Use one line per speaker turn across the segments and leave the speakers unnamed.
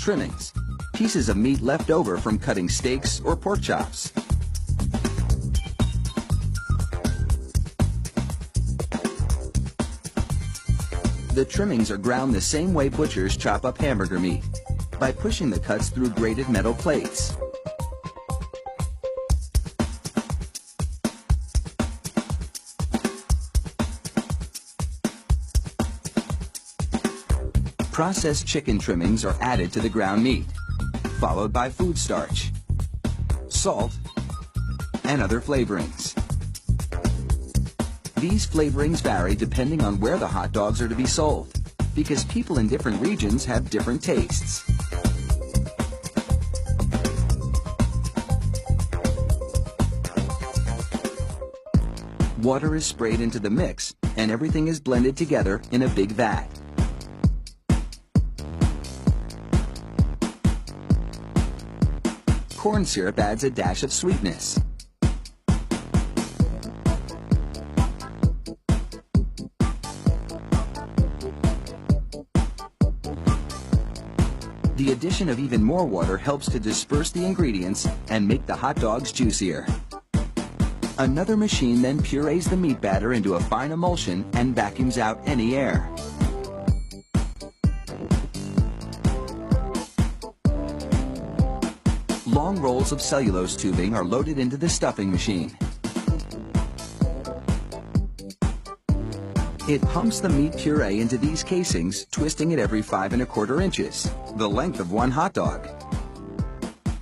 trimmings, pieces of meat left over from cutting steaks or pork chops. The trimmings are ground the same way butchers chop up hamburger meat, by pushing the cuts through grated metal plates. Processed chicken trimmings are added to the ground meat, followed by food starch, salt, and other flavorings. These flavorings vary depending on where the hot dogs are to be sold, because people in different regions have different tastes. Water is sprayed into the mix, and everything is blended together in a big vat. Corn syrup adds a dash of sweetness. The addition of even more water helps to disperse the ingredients and make the hot dogs juicier. Another machine then purees the meat batter into a fine emulsion and vacuums out any air. Long rolls of cellulose tubing are loaded into the stuffing machine. It pumps the meat puree into these casings, twisting it every 5 1/4 inches, the length of one hot dog.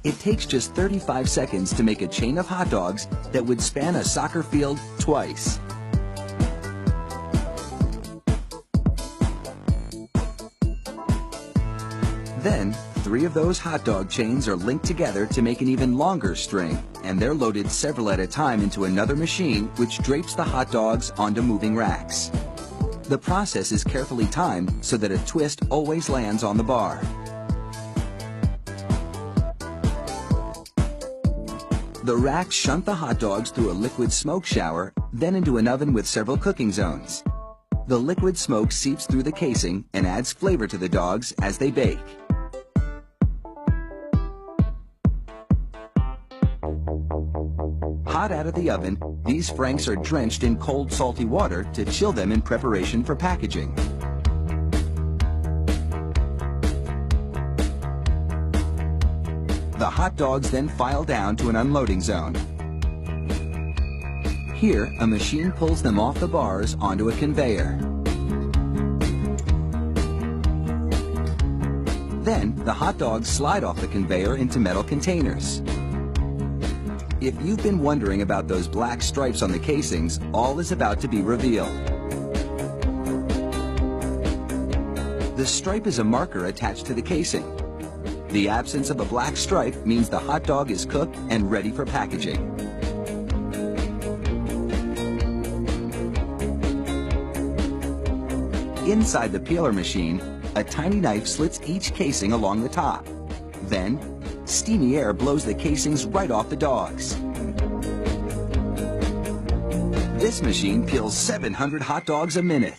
It takes just 35 seconds to make a chain of hot dogs that would span a soccer field twice. Then, 3 of those hot dog chains are linked together to make an even longer string, and they're loaded several at a time into another machine which drapes the hot dogs onto moving racks. The process is carefully timed so that a twist always lands on the bar. The racks shunt the hot dogs through a liquid smoke shower, then into an oven with several cooking zones. The liquid smoke seeps through the casing and adds flavor to the dogs as they bake. Hot out of the oven, these franks are drenched in cold, salty water to chill them in preparation for packaging. The hot dogs then file down to an unloading zone. Here, a machine pulls them off the bars onto a conveyor. Then, the hot dogs slide off the conveyor into metal containers. If you've been wondering about those black stripes on the casings, all is about to be revealed. The stripe is a marker attached to the casing. The absence of a black stripe means the hot dog is cooked and ready for packaging. Inside the peeler machine, a tiny knife slits each casing along the top. Then, steamy air blows the casings right off the dogs. This machine peels 700 hot dogs a minute.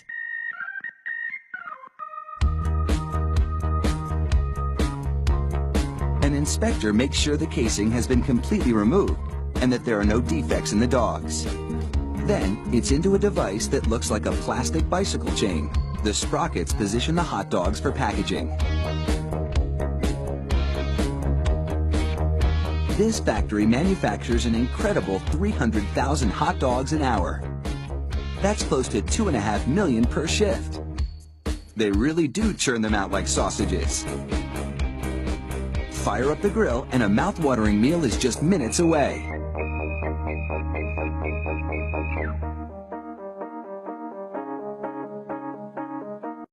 An inspector makes sure the casing has been completely removed and that there are no defects in the dogs. Then, it's into a device that looks like a plastic bicycle chain. The sprockets position the hot dogs for packaging. This factory manufactures an incredible 300,000 hot dogs an hour. That's close to 2.5 million per shift. They really do churn them out like sausages. Fire up the grill and a mouth-watering meal is just minutes away.